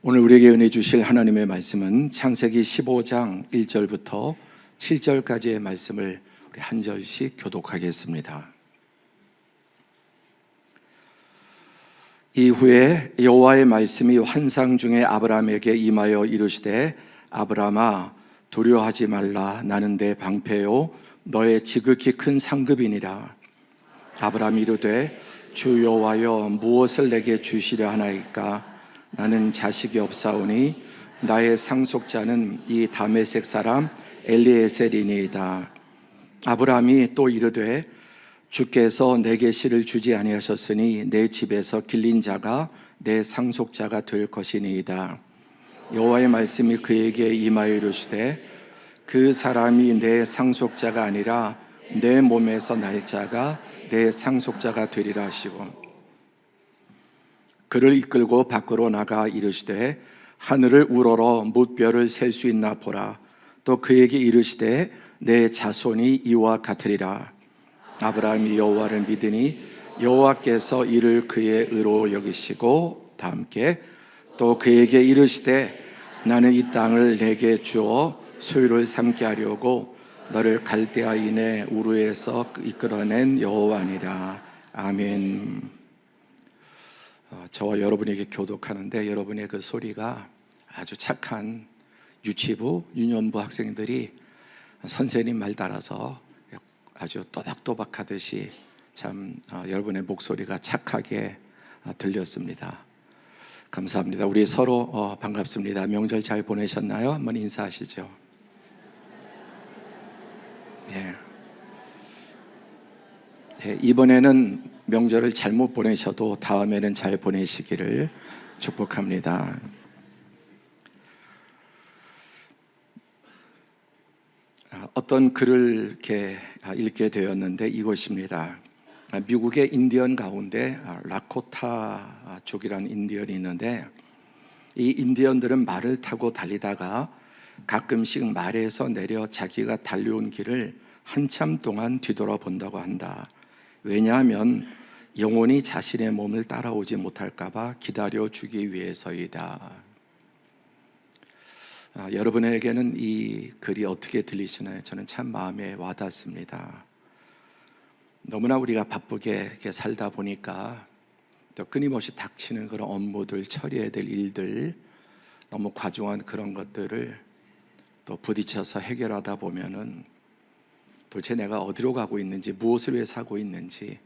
오늘 우리에게 은혜 주실 하나님의 말씀은 창세기 15장 1절부터 7절까지의 말씀을 우리 한 절씩 교독하겠습니다. 이후에 여호와의 말씀이 환상 중에 아브라함에게 임하여 이르시되 아브라함아 두려워하지 말라. 나는 내 방패요 너의 지극히 큰 상급이니라. 아브라함이 이르되 주 여호와여 무엇을 내게 주시려 하나이까? 나는 자식이 없사오니 나의 상속자는 이 다메섹 사람 엘리에셀이니이다. 아브라함이 또 이르되 주께서 내게 씨를 주지 아니하셨으니 내 집에서 길린 자가 내 상속자가 될 것이니이다. 여호와의 말씀이 그에게 임하여 이르시되 그 사람이 내 상속자가 아니라 내 몸에서 날 자가 내 상속자가 되리라 하시고 그를 이끌고 밖으로 나가 이르시되 하늘을 우러러 뭇별을 셀 수 있나 보라. 또 그에게 이르시되 내 자손이 이와 같으리라. 아브라함이 여호와를 믿으니 여호와께서 이를 그의 의로 여기시고 다 함께 또 그에게 이르시되 나는 이 땅을 내게 주어 소유를 삼게 하려고 너를 갈대아인의 우르에서 이끌어낸 여호와니라. 아멘. 저와 여러분에게 교독하는데 여러분의 그 소리가 아주 착한 유치부, 유년부 학생들이 선생님 말 따라서 아주 또박또박하듯이 참 여러분의 목소리가 착하게 들렸습니다. 감사합니다. 우리 서로 반갑습니다. 명절 잘 보내셨나요? 한번 인사하시죠. 예. 네, 이번에는 명절을 잘못 보내셔도 다음에는 잘 보내시기를 축복합니다. 어떤 글을 이렇게 읽게 되었는데 이것입니다. 미국의 인디언 가운데 라코타족이라는 인디언이 있는데 이 인디언들은 말을 타고 달리다가 가끔씩 말에서 내려 자기가 달려온 길을 한참 동안 뒤돌아본다고 한다. 왜냐하면 영혼이 자신의 몸을 따라오지 못할까봐 기다려주기 위해서이다. 여러분에게는 이 글이 어떻게 들리시나요? 저는 참 마음에 와닿습니다. 너무나 우리가 바쁘게 이렇게 살다 보니까 또 끊임없이 닥치는 그런 업무들, 처리해야 될 일들, 너무 과중한 그런 것들을 또 부딪혀서 해결하다 보면은 도대체 내가 어디로 가고 있는지, 무엇을 위해 사고 있는지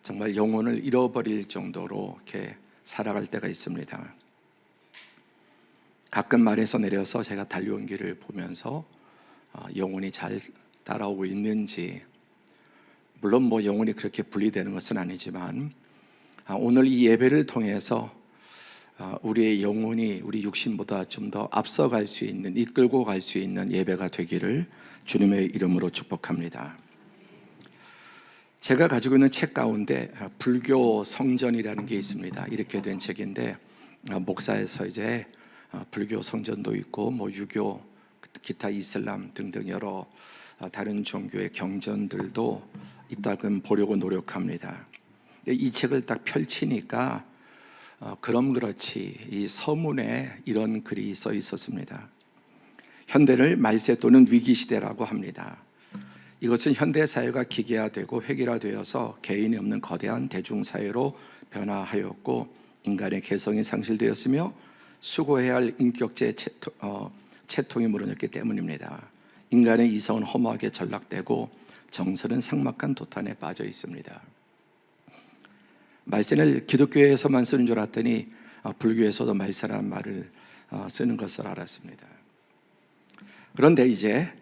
정말 영혼을 잃어버릴 정도로 이렇게 살아갈 때가 있습니다. 가끔 말에서 내려서 제가 달려온 길을 보면서 영혼이 잘 따라오고 있는지, 물론 뭐 영혼이 그렇게 분리되는 것은 아니지만 오늘 이 예배를 통해서 우리의 영혼이 우리 육신보다 좀 더 앞서갈 수 있는, 이끌고 갈 수 있는 예배가 되기를 주님의 이름으로 축복합니다. 제가 가지고 있는 책 가운데 불교 성전이라는 게 있습니다. 이렇게 된 책인데 목사에서 이제 불교 성전도 있고 뭐 유교, 기타 이슬람 등등 여러 다른 종교의 경전들도 이따금 보려고 노력합니다. 이 책을 딱 펼치니까 그럼 그렇지 이 서문에 이런 글이 써 있었습니다. 현대를 말세 또는 위기 시대라고 합니다. 이것은 현대 사회가 기계화되고 획일화되어서 개인이 없는 거대한 대중사회로 변화하였고 인간의 개성이 상실되었으며 수고해야 할 인격체 채통이 무너졌기 때문입니다. 인간의 이성은 허무하게 전락되고 정서는 삭막한 도탄에 빠져 있습니다. 말세를 기독교에서만 쓰는 줄 알았더니 불교에서도 말세라는 말을 쓰는 것을 알았습니다. 그런데 이제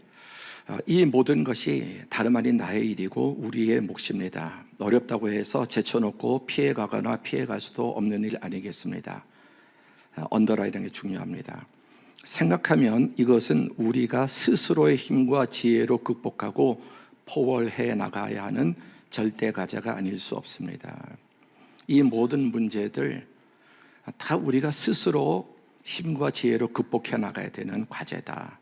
이 모든 것이 다름 아닌 나의 일이고 우리의 몫입니다. 어렵다고 해서 제쳐놓고 피해가거나 피해갈 수도 없는 일 아니겠습니다. 언더라이는 게 중요합니다. 생각하면 이것은 우리가 스스로의 힘과 지혜로 극복하고 포월해 나가야 하는 절대 과제가 아닐 수 없습니다. 이 모든 문제들 다 우리가 스스로 힘과 지혜로 극복해 나가야 되는 과제다.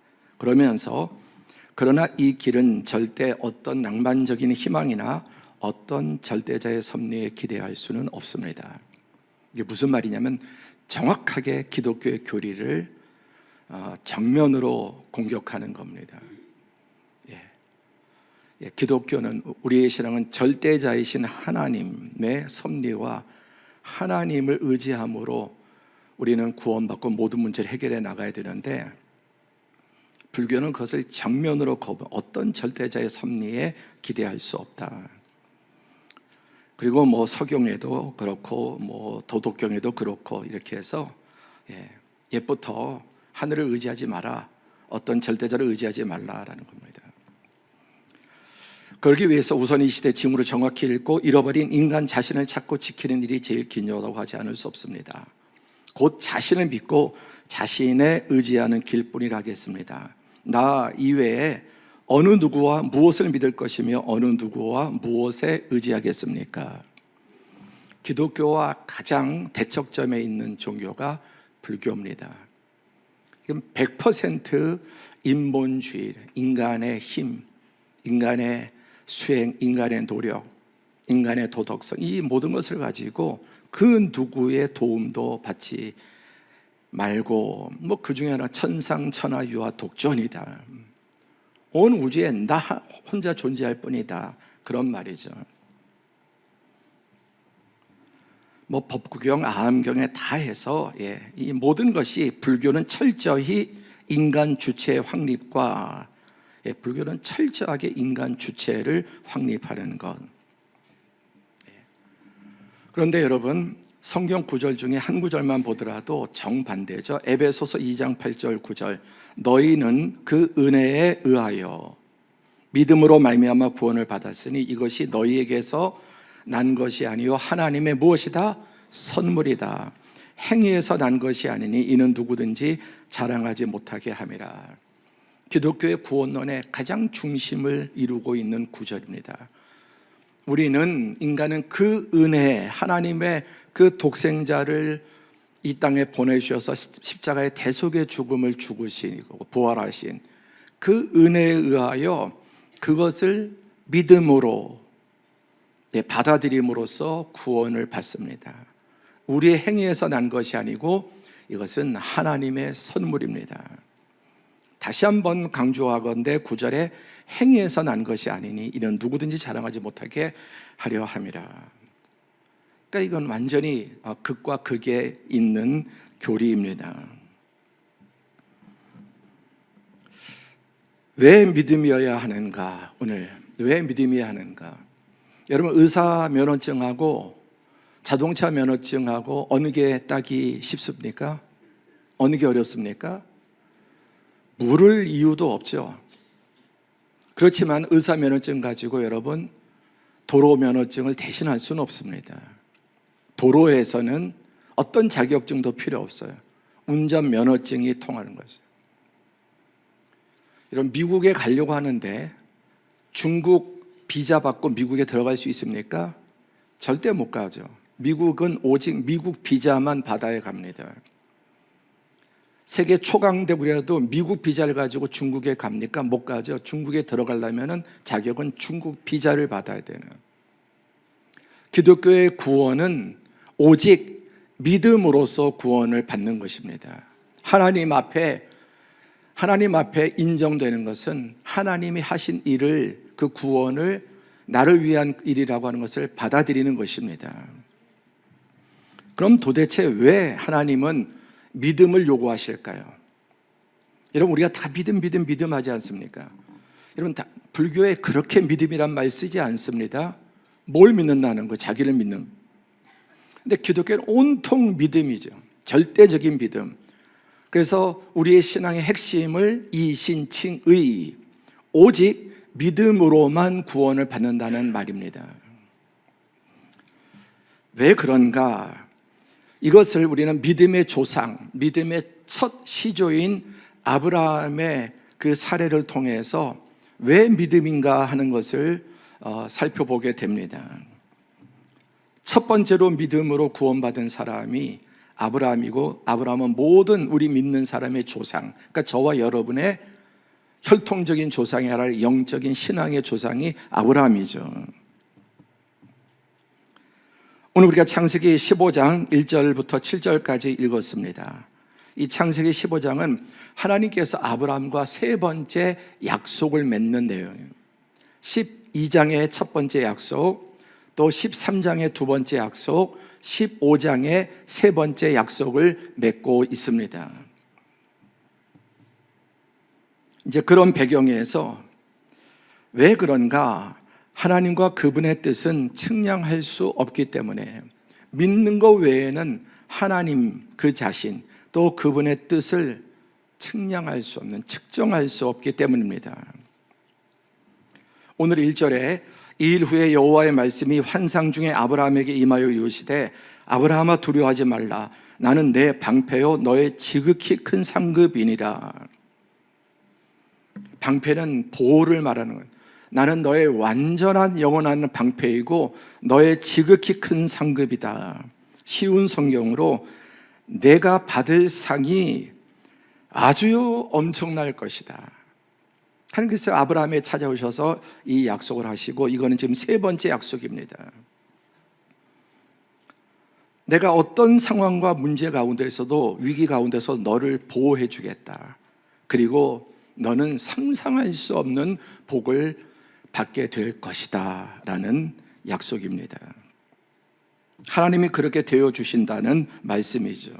그러나 이 길은 절대 어떤 낭만적인 희망이나 어떤 절대자의 섭리에 기대할 수는 없습니다. 이게 무슨 말이냐면 정확하게 기독교의 교리를 정면으로 공격하는 겁니다. 기독교는, 우리의 신앙은 절대자이신 하나님의 섭리와 하나님을 의지함으로 우리는 구원받고 모든 문제를 해결해 나가야 되는데, 불교는 그것을 정면으로 어떤 절대자의 섭리에 기대할 수 없다. 그리고 뭐 서경에도 그렇고 뭐 도덕경에도 그렇고 이렇게 해서 옛부터 하늘을 의지하지 마라, 어떤 절대자를 의지하지 말라라는 겁니다. 그러기 위해서 우선 이 시대 지금으로 정확히 읽고 잃어버린 인간 자신을 찾고 지키는 일이 제일 긴요하다고 하지 않을 수 없습니다. 곧 자신을 믿고 자신에 의지하는 길뿐이라 하겠습니다. 나 이외에 어느 누구와 무엇을 믿을 것이며 어느 누구와 무엇에 의지하겠습니까? 기독교와 가장 대척점에 있는 종교가 불교입니다. 100% 인본주의, 인간의 힘, 인간의 수행, 인간의 노력, 인간의 도덕성, 이 모든 것을 가지고 그 누구의 도움도 받지 말고, 뭐 그 중에 하나 천상천하 유아 독존이다. 온 우주에 나 혼자 존재할 뿐이다. 그런 말이죠. 뭐 법구경, 아함경에 다 해서 이 모든 것이, 불교는 철저히 인간 주체의 확립과 불교는 철저하게 인간 주체를 확립하려는 것. 그런데 여러분, 성경 구절 중에 한 구절만 보더라도 정반대죠. 에베소서 2장 8절 9절. 너희는 그 은혜에 의하여 믿음으로 말미암아 구원을 받았으니 이것이 너희에게서 난 것이 아니요 하나님의 무엇이다? 선물이다. 행위에서 난 것이 아니니 이는 누구든지 자랑하지 못하게 함이라. 기독교의 구원론의 가장 중심을 이루고 있는 구절입니다. 우리는, 인간은 그 은혜, 하나님의 그 독생자를 이 땅에 보내주셔서 십자가의 대속의 죽음을 죽으시고 부활하신 그 은혜에 의하여 그것을 믿음으로 받아들임으로써 구원을 받습니다. 우리의 행위에서 난 것이 아니고 이것은 하나님의 선물입니다. 다시 한번 강조하건대 9절에 행위에서 난 것이 아니니 이는 누구든지 자랑하지 못하게 하려 함이라. 그러니까 이건 완전히 극과 극에 있는 교리입니다. 왜 믿음이어야 하는가? 오늘 왜 믿음이어야 하는가? 여러분, 의사 면허증하고 자동차 면허증하고 어느 게 따기 쉽습니까? 어느 게 어렵습니까? 물을 이유도 없죠. 그렇지만 의사 면허증 가지고 여러분, 도로 면허증을 대신할 수는 없습니다. 도로에서는 어떤 자격증도 필요 없어요. 운전 면허증이 통하는 거죠. 여러분, 미국에 가려고 하는데 중국 비자 받고 미국에 들어갈 수 있습니까? 절대 못 가죠. 미국은 오직 미국 비자만 받아야 갑니다. 세계 초강대국이라도 미국 비자를 가지고 중국에 갑니까? 못 가죠. 중국에 들어가려면 자격은 중국 비자를 받아야 되는. 기독교의 구원은 오직 믿음으로써 구원을 받는 것입니다. 하나님 앞에 인정되는 것은 하나님이 하신 일을, 그 구원을 나를 위한 일이라고 하는 것을 받아들이는 것입니다. 그럼 도대체 왜 하나님은 믿음을 요구하실까요? 여러분, 우리가 다 믿음 하지 않습니까? 여러분, 불교에 그렇게 믿음이란 말 쓰지 않습니다. 뭘 믿는다는 거, 자기를 믿는. 근데 기독교는 온통 믿음이죠. 절대적인 믿음. 그래서 우리의 신앙의 핵심을 이신칭의, 오직 믿음으로만 구원을 받는다는 말입니다. 왜 그런가? 이것을 우리는 믿음의 조상, 믿음의 첫 시조인 아브라함의 그 사례를 통해서 왜 믿음인가 하는 것을 살펴보게 됩니다. 첫 번째로 믿음으로 구원받은 사람이 아브라함이고, 아브라함은 모든 우리 믿는 사람의 조상, 그러니까 저와 여러분의 혈통적인 조상이 아니라 영적인 신앙의 조상이 아브라함이죠. 오늘 우리가 창세기 15장 1절부터 7절까지 읽었습니다. 이 창세기 15장은 하나님께서 아브라함과 세 번째 약속을 맺는 내용이에요. 12장의 첫 번째 약속, 또 13장의 두 번째 약속, 15장의 세 번째 약속을 맺고 있습니다. 이제 그런 배경에서 왜 그런가? 하나님과 그분의 뜻은 측량할 수 없기 때문에 믿는 것 외에는 하나님 그 자신 또 그분의 뜻을 측량할 수 없는, 측정할 수 없기 때문입니다. 오늘 1절에 이 일 후에 여호와의 말씀이 환상 중에 아브라함에게 임하여 이르시되 아브라함아 두려워하지 말라. 나는 내 방패요 너의 지극히 큰 상급이니라. 방패는 보호를 말하는 것. 나는 너의 완전한 영원한 방패이고 너의 지극히 큰 상급이다. 쉬운 성경으로 내가 받을 상이 아주 엄청날 것이다. 하나님께서 아브라함에 찾아오셔서 이 약속을 하시고, 이거는 지금 세 번째 약속입니다. 내가 어떤 상황과 문제 가운데서도, 위기 가운데서 너를 보호해 주겠다. 그리고 너는 상상할 수 없는 복을 받게 될 것이다 라는 약속입니다. 하나님이 그렇게 되어 주신다는 말씀이죠.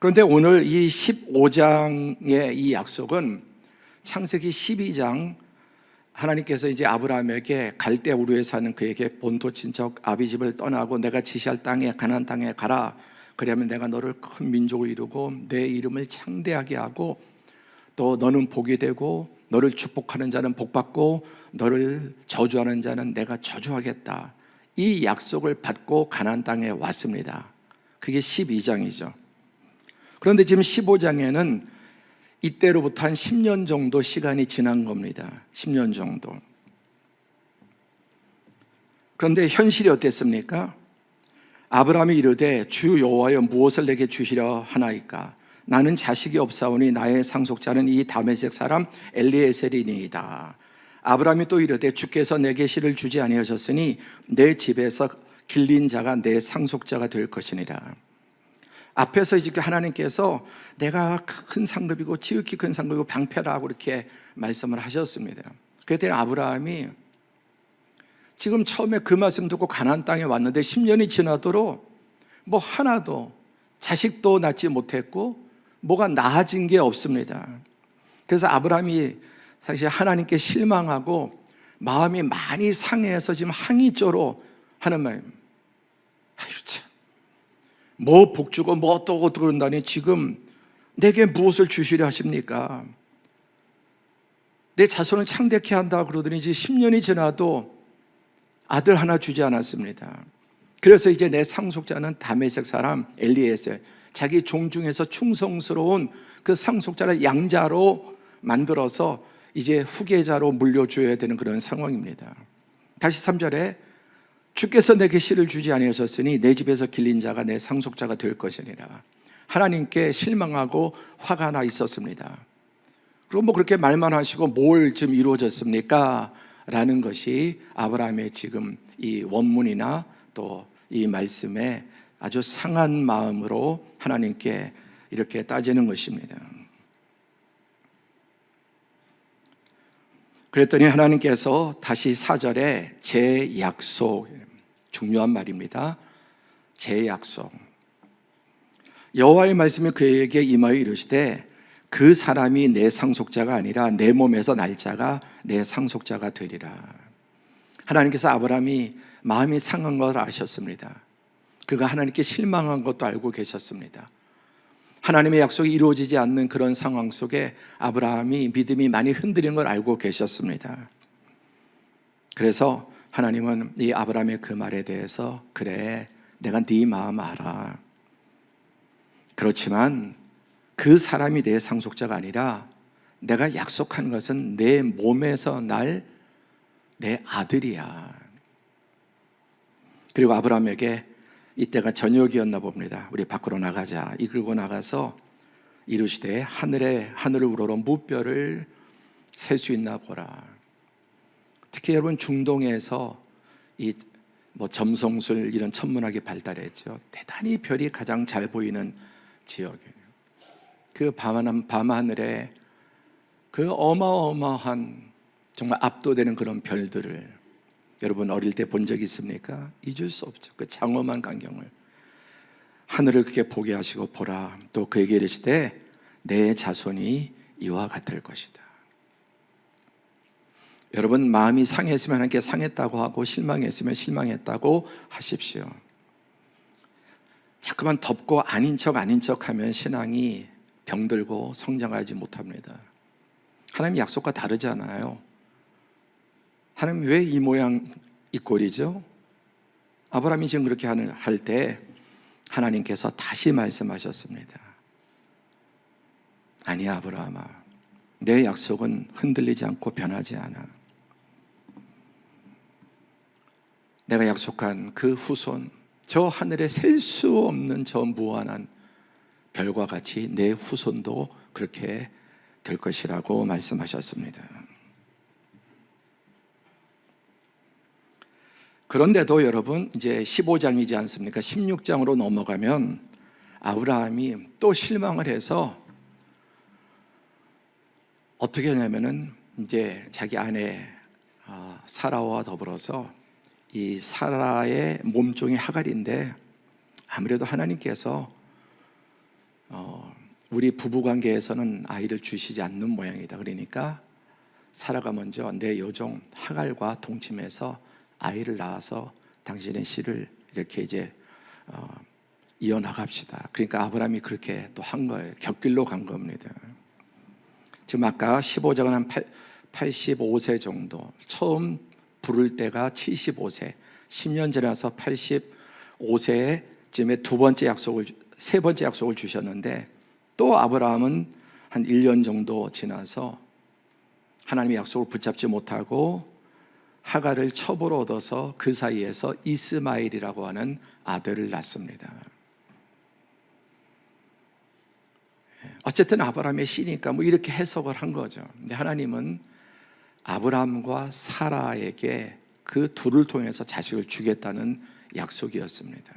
그런데 오늘 이 15장의 이 약속은 창세기 12장, 하나님께서 이제 아브라함에게 갈대 우르에 사는 그에게 본토 친척 아비집을 떠나고 내가 지시할 땅에, 가나안 땅에 가라. 그러면 내가 너를 큰 민족을 이루고 내 이름을 창대하게 하고 또 너는 복이 되고 너를 축복하는 자는 복받고 너를 저주하는 자는 내가 저주하겠다. 이 약속을 받고 가나안 땅에 왔습니다. 그게 12장이죠. 그런데 지금 15장에는 이때로부터 한 10년 정도 시간이 지난 겁니다. 10년 정도. 그런데 현실이 어땠습니까? 아브라함이 이르되 주 여호와여 무엇을 내게 주시려 하나이까? 나는 자식이 없사오니 나의 상속자는 이 다메섹 사람 엘리에셀이니이다. 아브라함이 또 이르되 주께서 내게 씨를 주지 아니하셨으니 내 집에서 길린 자가 내 상속자가 될 것이니라. 앞에서 이제 하나님께서 내가 큰 상급이고 지극히 큰 상급이고 방패라고 이렇게 말씀을 하셨습니다. 그랬더니 아브라함이 지금 처음에 그 말씀 듣고 가나안 땅에 왔는데 10년이 지나도록 뭐 하나도 자식도 낳지 못했고 뭐가 나아진 게 없습니다. 그래서 아브라함이 사실 하나님께 실망하고 마음이 많이 상해서 지금 항의조로 하는 말, 아유 참, 뭐 복주고 뭐 어떠고 그런다니 지금 내게 무엇을 주시려 하십니까? 내 자손을 창대케 한다 그러더니 이제 10년이 지나도 아들 하나 주지 않았습니다. 그래서 이제 내 상속자는 다메섹 사람 엘리에셀, 자기 종 중에서 충성스러운 그 상속자를 양자로 만들어서 이제 후계자로 물려줘야 되는 그런 상황입니다. 다시 3절에 주께서 내게 씨를 주지 아니하셨으니 내 집에서 길린 자가 내 상속자가 될 것이니라. 하나님께 실망하고 화가 나 있었습니다. 그럼 뭐 그렇게 말만 하시고 뭘 좀 이루어졌습니까? 라는 것이 아브라함의 지금 이 원문이나 또 이 말씀에 아주 상한 마음으로 하나님께 이렇게 따지는 것입니다. 그랬더니 하나님께서 다시 4절에 제 약속, 중요한 말입니다. 제 약속. 여호와의 말씀이 그에게 임하여 이르시되 그 사람이 내 상속자가 아니라 내 몸에서 날 자가 내 상속자가 되리라. 하나님께서 아브라함이 마음이 상한 걸 아셨습니다. 그가 하나님께 실망한 것도 알고 계셨습니다. 하나님의 약속이 이루어지지 않는 그런 상황 속에 아브라함이 믿음이 많이 흔들리는 걸 알고 계셨습니다. 그래서 하나님은 이 아브라함의 그 말에 대해서 그래, 내가 네 마음 알아. 그렇지만 그 사람이 내 상속자가 아니라 내가 약속한 것은 내 몸에서 날 내 아들이야. 그리고 아브라함에게 이때가 저녁이었나 봅니다. 우리 밖으로 나가자. 이끌고 나가서 이르시되 하늘을 우러러 무뼈를 셀 수 있나 보라. 특히 여러분 중동에서 이 뭐 점성술 이런 천문학이 발달했죠. 대단히 별이 가장 잘 보이는 지역이에요. 그 밤하늘에 그 어마어마한 정말 압도되는 그런 별들을 여러분 어릴 때 본 적 있습니까? 잊을 수 없죠. 그 장엄한 광경을. 하늘을 그렇게 보게 하시고 보라. 또 그에게 이르시되 내 자손이 이와 같을 것이다. 여러분 마음이 상했으면 하나님께 상했다고 하고 실망했으면 실망했다고 하십시오. 자꾸만 덮고 아닌 척 하면 신앙이 병들고 성장하지 못합니다. 하나님 약속과 다르잖아요. 하나님 왜 이 모양 이 꼴이죠? 아브라함이 지금 그렇게 할 때 하나님께서 다시 말씀하셨습니다. 아니야 아브라함아, 내 약속은 흔들리지 않고 변하지 않아. 내가 약속한 그 후손, 저 하늘에 셀 수 없는 저 무한한 별과 같이 내 후손도 그렇게 될 것이라고 말씀하셨습니다. 그런데도 여러분 이제 15장이지 않습니까? 16장으로 넘어가면 아브라함이 또 실망을 해서 어떻게 하냐면은 이제 자기 아내 사라와 더불어서 이 사라의 몸종이 하갈인데 아무래도 하나님께서 우리 부부관계에서는 아이를 주시지 않는 모양이다. 그러니까 사라가 먼저 내 여종 하갈과 동침해서 아이를 낳아서 당신의 씨를 이렇게 이제 이어나갑시다. 그러니까 아브라함이 그렇게 또 한 거예요. 곁길로 간 겁니다. 지금 아까 15장은 한 85세 정도, 처음 부를 때가 75세, 10년 지나서 85세쯤에 세 번째 약속을 주셨는데 또 아브라함은 한 1년 정도 지나서 하나님의 약속을 붙잡지 못하고 하갈을 첩으로 얻어서 그 사이에서 이스마엘이라고 하는 아들을 낳습니다. 어쨌든 아브라함의 씨니까 뭐 이렇게 해석을 한 거죠. 근데 하나님은 아브라함과 사라에게 그 둘을 통해서 자식을 주겠다는 약속이었습니다.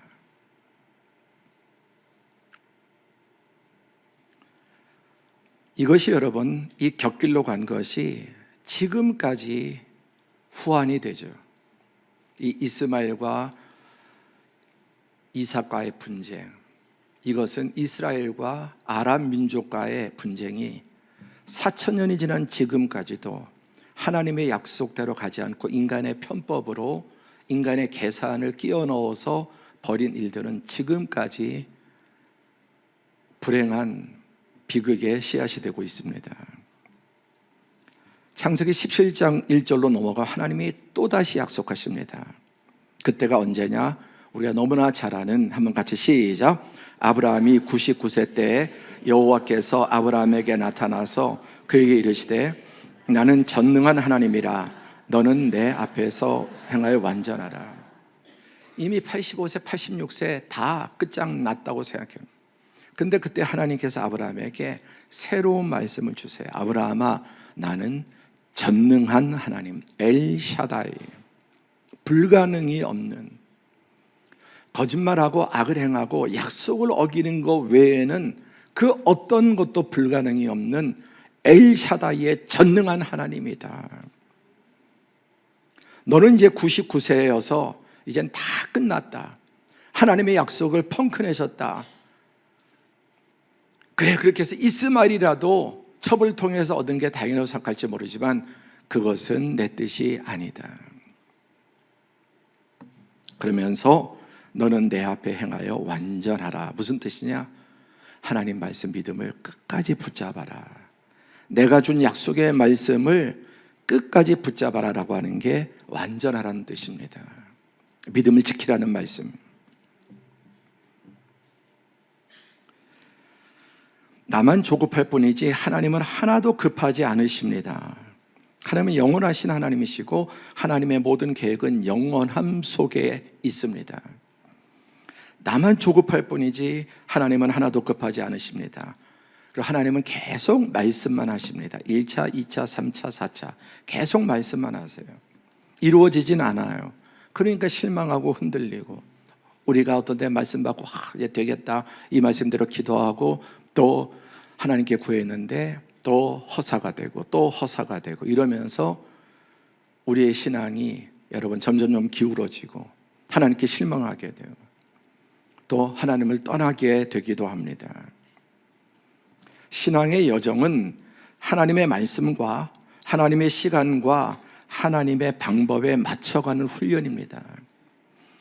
이것이 여러분, 이 곁길로 간 것이 지금까지 후환이 되죠. 이 이스마엘과 이삭과의 분쟁, 이것은 이스라엘과 아람 민족과의 분쟁이 4,000년이 지난 지금까지도 하나님의 약속대로 가지 않고 인간의 편법으로 인간의 계산을 끼워 넣어서 벌인 일들은 지금까지 불행한 비극의 씨앗이 되고 있습니다. 창세기 17장 1절로 넘어가 하나님이 또다시 약속하십니다. 그때가 언제냐? 우리가 너무나 잘 아는, 한번 같이 시작. 아브라함이 99세 때에 여호와께서 아브라함에게 나타나서 그에게 이르시되 나는 전능한 하나님이라 너는 내 앞에서 행하여 완전하라. 이미 85세 86세 다 끝장났다고 생각해요. 근데 그때 하나님께서 아브라함에게 새로운 말씀을 주세요. 아브라함아, 나는 전능한 하나님, 엘샤다이, 불가능이 없는, 거짓말하고 악을 행하고 약속을 어기는 것 외에는 그 어떤 것도 불가능이 없는 엘샤다이의 전능한 하나님이다. 너는 이제 99세여서 이젠 다 끝났다. 하나님의 약속을 펑크내셨다. 그래, 그렇게 해서 이스마엘이라도 첩을 통해서 얻은 게 다행이라고 생각할지 모르지만 그것은 내 뜻이 아니다. 그러면서 너는 내 앞에 행하여 완전하라. 무슨 뜻이냐? 하나님 말씀 믿음을 끝까지 붙잡아라. 내가 준 약속의 말씀을 끝까지 붙잡아라라고 하는 게 완전하라는 뜻입니다. 믿음을 지키라는 말씀. 나만 조급할 뿐이지 하나님은 하나도 급하지 않으십니다. 하나님은 영원하신 하나님이시고 하나님의 모든 계획은 영원함 속에 있습니다. 나만 조급할 뿐이지 하나님은 하나도 급하지 않으십니다. 그리고 하나님은 계속 말씀만 하십니다. 1차, 2차, 3차, 4차 계속 말씀만 하세요. 이루어지진 않아요. 그러니까 실망하고 흔들리고, 우리가 어떤 때 말씀 받고 이제 되겠다 이 말씀대로 기도하고 또 하나님께 구했는데 또 허사가 되고 또 허사가 되고 이러면서 우리의 신앙이 여러분 점점 기울어지고 하나님께 실망하게 되고 또 하나님을 떠나게 되기도 합니다. 신앙의 여정은 하나님의 말씀과 하나님의 시간과 하나님의 방법에 맞춰가는 훈련입니다.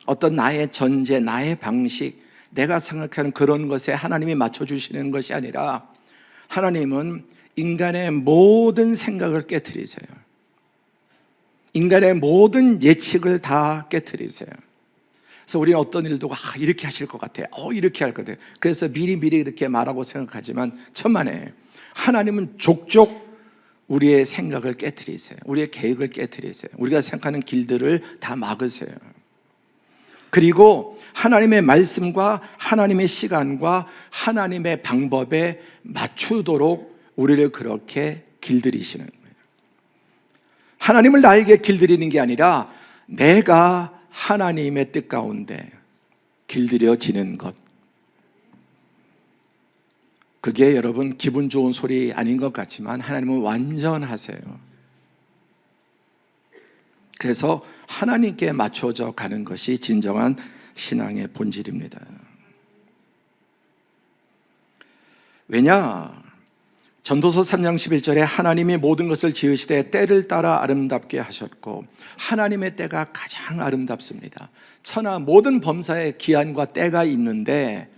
어떤 나의 전제, 나의 방식, 내가 생각하는 그런 것에 하나님이 맞춰주시는 것이 아니라 하나님은 인간의 모든 생각을 깨트리세요. 인간의 모든 예측을 다 깨트리세요. 그래서 우리는 어떤 일도 이렇게 하실 것 같아요. 이렇게 할 것 같아요. 그래서 미리 이렇게 말하고 생각하지만 천만에 하나님은 족족 우리의 생각을 깨트리세요. 우리의 계획을 깨트리세요. 우리가 생각하는 길들을 다 막으세요. 그리고 하나님의 말씀과 하나님의 시간과 하나님의 방법에 맞추도록 우리를 그렇게 길들이시는 거예요. 하나님을 나에게 길들이는 게 아니라 내가 하나님의 뜻 가운데 길들여지는 것. 그게 여러분 기분 좋은 소리 아닌 것 같지만 하나님은 완전하세요. 그래서 하나님께 맞춰져 가는 것이 진정한 신앙의 본질입니다. 왜냐? 전도서 3장 11절에 하나님이 모든 것을 지으시되 때를 따라 아름답게 하셨고 하나님의 때가 가장 아름답습니다. 천하 모든 범사에 기한과 때가 있는데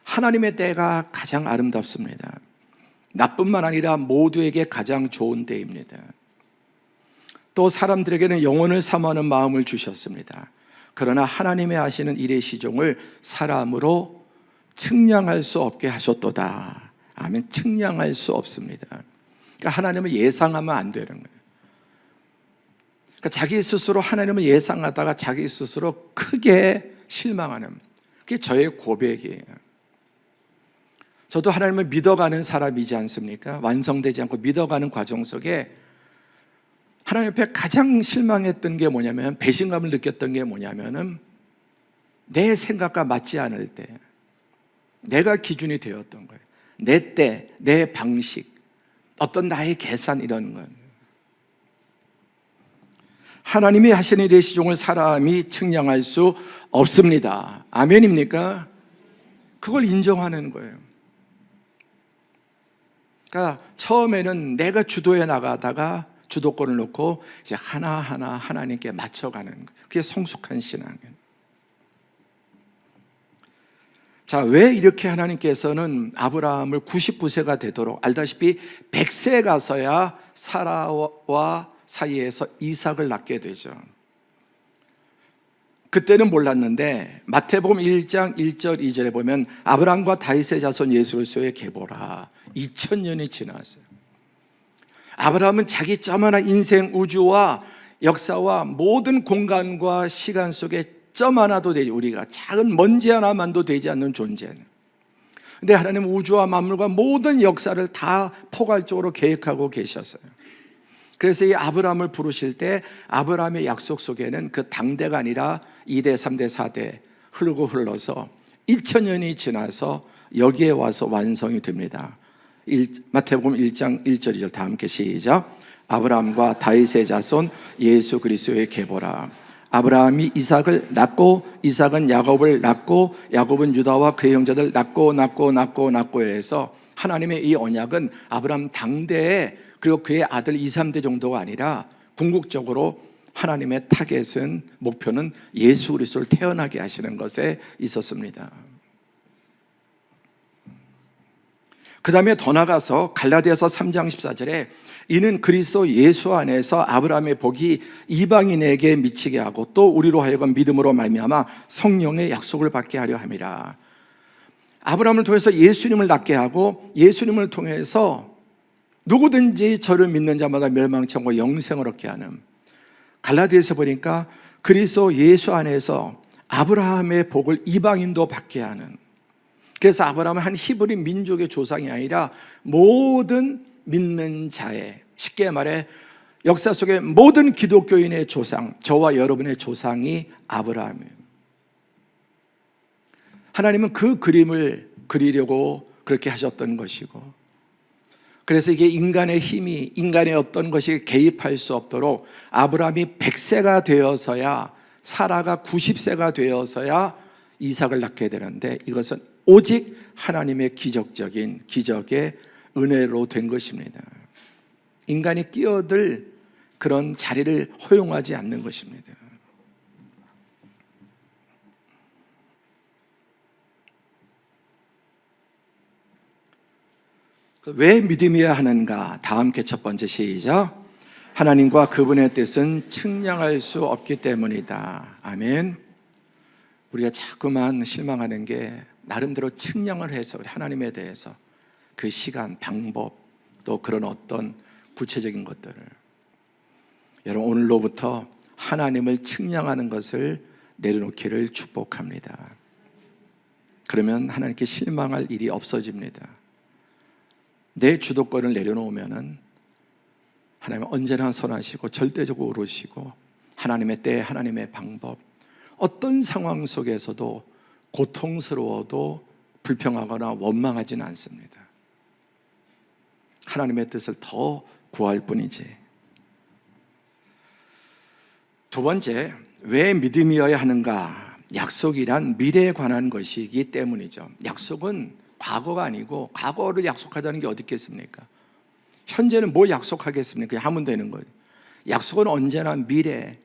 하나님의 때가 가장 아름답습니다. 나뿐만 아니라 모두에게 가장 좋은 때입니다. 또 사람들에게는 영혼을 사모하는 마음을 주셨습니다. 그러나 하나님의 하시는 일의 시종을 사람으로 측량할 수 없게 하셨도다. 아멘. 측량할 수 없습니다. 그러니까 하나님을 예상하면 안 되는 거예요. 그러니까 자기 스스로 하나님을 예상하다가 자기 스스로 크게 실망하는, 그게 저의 고백이에요. 저도 하나님을 믿어가는 사람이지 않습니까? 완성되지 않고 믿어가는 과정 속에 하나님 앞에 가장 실망했던 게 뭐냐면, 배신감을 느꼈던 게 뭐냐면은 내 생각과 맞지 않을 때, 내가 기준이 되었던 거예요. 내 때, 내 방식, 어떤 나의 계산, 이런 건. 하나님이 하시는 일의 시종을 사람이 측량할 수 없습니다. 아멘입니까? 그걸 인정하는 거예요. 그러니까 처음에는 내가 주도해 나가다가 주도권을 놓고 이제 하나하나 하나님께 맞춰가는 거예요. 그게 성숙한 신앙이에요. 자, 왜 이렇게 하나님께서는 아브라함을 99세가 되도록, 알다시피 100세 가서야 사라와 사이에서 이삭을 낳게 되죠. 그때는 몰랐는데 마태복음 1장 1절 2절에 보면 아브라함과 다윗의 자손 예수 그리스도의 계보라. 2000년이 지났어요. 아브라함은 자기 저만한 인생, 우주와 역사와 모든 공간과 시간 속에 점 하나도 되지, 우리가 작은 먼지 하나만도 되지 않는 존재는. 근데 하나님은 우주와 만물과 모든 역사를 다 포괄적으로 계획하고 계셨어요. 그래서 이 아브라함을 부르실 때 아브라함의 약속 속에는 그 당대가 아니라 2대, 3대, 4대 흘러서 2000년이 지나서 여기에 와서 완성이 됩니다. 마태복음 1장 1절 2절 다 함께 시작. 아브라함과 다윗의 자손 예수 그리스도의 계보라. 아브라함이 이삭을 낳고 이삭은 야곱을 낳고 야곱은 유다와 그의 형제들 낳고 해서 하나님의 이 언약은 아브라함 당대에, 그리고 그의 아들 2, 3대 정도가 아니라 궁극적으로 하나님의 타겟은, 목표는 예수 그리스도를 태어나게 하시는 것에 있었습니다. 그 다음에 더 나가서 갈라디아서 3장 14절에 이는 그리스도 예수 안에서 아브라함의 복이 이방인에게 미치게 하고 또 우리로 하여금 믿음으로 말미암아 성령의 약속을 받게 하려 함이라. 아브라함을 통해서 예수님을 낳게 하고 예수님을 통해서 누구든지 저를 믿는 자마다 멸망치 않고 영생을 얻게 하는, 갈라디아서 보니까 그리스도 예수 안에서 아브라함의 복을 이방인도 받게 하는, 그래서 아브라함은 한 히브리 민족의 조상이 아니라 모든 믿는 자의, 쉽게 말해 역사 속의 모든 기독교인의 조상, 저와 여러분의 조상이 아브라함이에요. 하나님은 그 그림을 그리려고 그렇게 하셨던 것이고, 그래서 이게 인간의 힘이, 인간의 어떤 것이 개입할 수 없도록 아브라함이 100세가 되어서야, 사라가 90세가 되어서야 이삭을 낳게 되는데, 이것은 오직 하나님의 기적적인 기적의 은혜로 된 것입니다. 인간이 끼어들 그런 자리를 허용하지 않는 것입니다. 왜 믿음이어야 하는가? 다 함께 첫 번째 시작. 하나님과 그분의 뜻은 측량할 수 없기 때문이다. 아멘. 우리가 자꾸만 실망하는 게 나름대로 측량을 해서 우리 하나님에 대해서 그 시간, 방법, 또 그런 어떤 구체적인 것들을, 여러분 오늘로부터 하나님을 측량하는 것을 내려놓기를 축복합니다. 그러면 하나님께 실망할 일이 없어집니다. 내 주도권을 내려놓으면은 하나님은 언제나 선하시고 절대적으로 옳으시고, 하나님의 때, 하나님의 방법, 어떤 상황 속에서도 고통스러워도 불평하거나 원망하지는 않습니다. 하나님의 뜻을 더 구할 뿐이지. 두 번째, 왜 믿음이어야 하는가? 약속이란 미래에 관한 것이기 때문이죠. 약속은 과거가 아니고, 과거를 약속하자는 게 어디 있겠습니까? 현재는 뭘 약속하겠습니까? 그냥 하면 되는 거예요. 약속은 언제나 미래,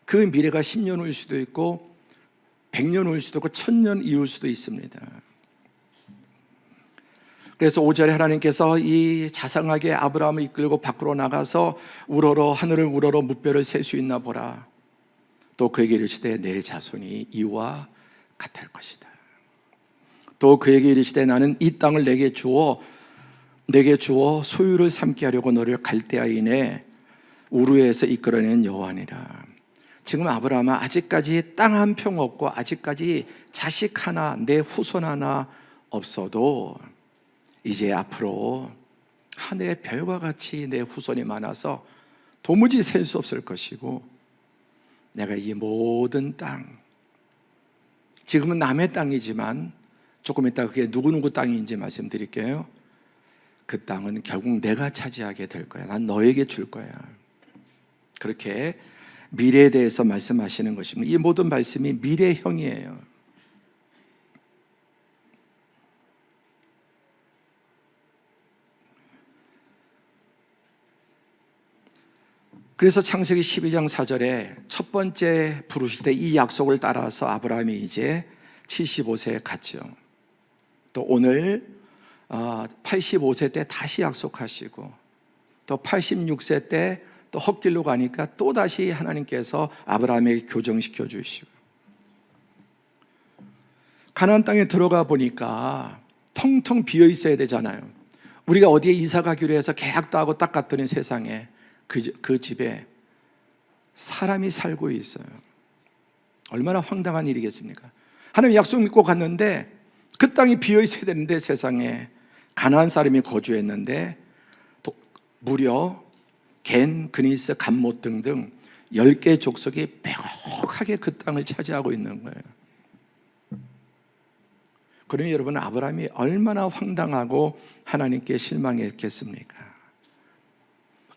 그 미래가 10년 후일 수도 있고 100년 후일 수도 있고 1000년 이후일 수도 있습니다. 그래서 5절에 하나님께서 이 자상하게 아브라함을 이끌고 밖으로 나가서 우러러 하늘을 우러러 무뼈를 셀 수 있나 보라. 또 그에게 이르시되 내 자손이 이와 같을 것이다. 또 그에게 이르시되 나는 이 땅을 내게 주어 소유를 삼게 하려고 너를 갈대아인의 우르에서 이끌어낸 여호와니라. 지금 아브라함은 아직까지 땅 한 평 없고, 아직까지 자식 하나, 내 후손 하나 없어도 이제 앞으로 하늘의 별과 같이 내 후손이 많아서 도무지 셀 수 없을 것이고, 내가 이 모든 땅, 지금은 남의 땅이지만 조금 이따 그게 누구누구 땅인지 말씀드릴게요. 그 땅은 결국 내가 차지하게 될 거야. 난 너에게 줄 거야. 그렇게 미래에 대해서 말씀하시는 것입니다. 이 모든 말씀이 미래형이에요. 그래서 창세기 12장 4절에 첫 번째 부르실 때 이 약속을 따라서 아브라함이 이제 75세에 갔죠. 또 오늘 85세 때 다시 약속하시고, 또 86세 때 또 헛길로 가니까 또 다시 하나님께서 아브라함에게 교정시켜 주시고, 가나안 땅에 들어가 보니까 텅텅 비어 있어야 되잖아요. 우리가 어디에 이사 가기로 해서 계약도 하고 딱 갔더니 세상에 그 집에 사람이 살고 있어요. 얼마나 황당한 일이겠습니까? 하나님 약속 믿고 갔는데 그 땅이 비어 있어야 되는데 세상에 가나안 사람이 거주했는데 무려 겐, 그니스, 감못 등등 10개 족속이 빼곡하게 그 땅을 차지하고 있는 거예요. 그러니 여러분, 아브라함이 얼마나 황당하고 하나님께 실망했겠습니까?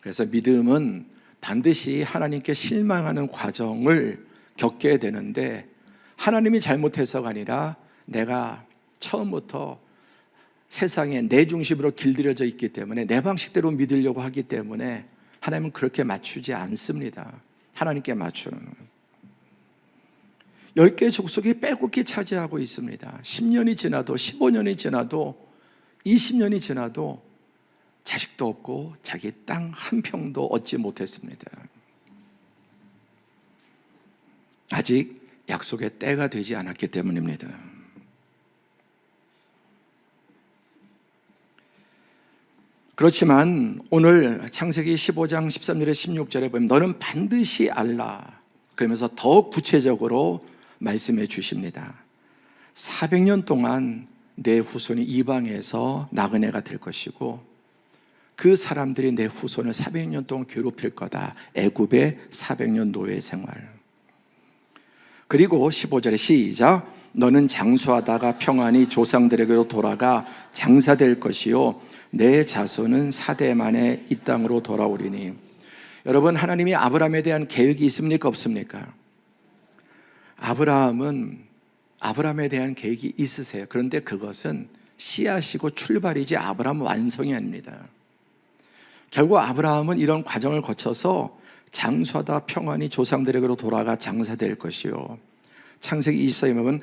그래서 믿음은 반드시 하나님께 실망하는 과정을 겪게 되는데, 하나님이 잘못해서가 아니라 내가 처음부터 세상에 내 중심으로 길들여져 있기 때문에, 내 방식대로 믿으려고 하기 때문에 하나님은 그렇게 맞추지 않습니다. 하나님께 맞추는 10개 족속이 빼곡히 차지하고 있습니다. 10년이 지나도, 15년이 지나도, 20년이 지나도 자식도 없고 자기 땅 한 평도 얻지 못했습니다. 아직 약속의 때가 되지 않았기 때문입니다. 그렇지만 오늘 창세기 15장 13절에 16절에 보면 너는 반드시 알라, 그러면서 더 구체적으로 말씀해 주십니다. 400년 동안 내 후손이 이방에서 나그네가 될 것이고, 그 사람들이 내 후손을 400년 동안 괴롭힐 거다. 애굽의 400년 노예 생활. 그리고 15절에 시작. 너는 장수하다가 평안히 조상들에게로 돌아가 장사될 것이요 내 자손은 4대 만에 이 땅으로 돌아오리니. 여러분, 하나님이 아브라함에 대한 계획이 있습니까 없습니까? 아브라함에 대한 계획이 있으세요. 그런데 그것은 씨앗이고 출발이지 아브라함 완성이 아닙니다. 결국 아브라함은 이런 과정을 거쳐서 장수하다 평안히 조상들에게로 돌아가 장사될 것이요. 창세기 24장에 보면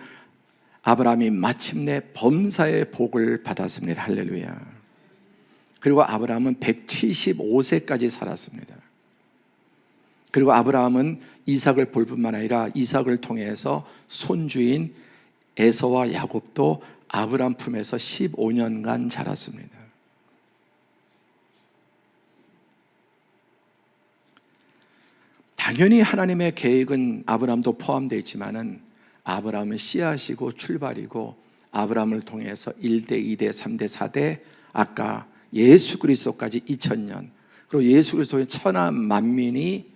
아브라함이 마침내 범사의 복을 받았습니다. 할렐루야. 그리고 아브라함은 175세까지 살았습니다. 그리고 아브라함은 이삭을 볼 뿐만 아니라 이삭을 통해서 손주인 에서와 야곱도 아브라함 품에서 15년간 자랐습니다. 당연히 하나님의 계획은 아브라함도 포함되어 있지만은 아브라함은 씨앗이고 출발이고 아브라함을 통해서 1대, 2대, 3대, 4대 아까 예수 그리스도까지 2000년 그리고 예수 그리스도의 천하 만민이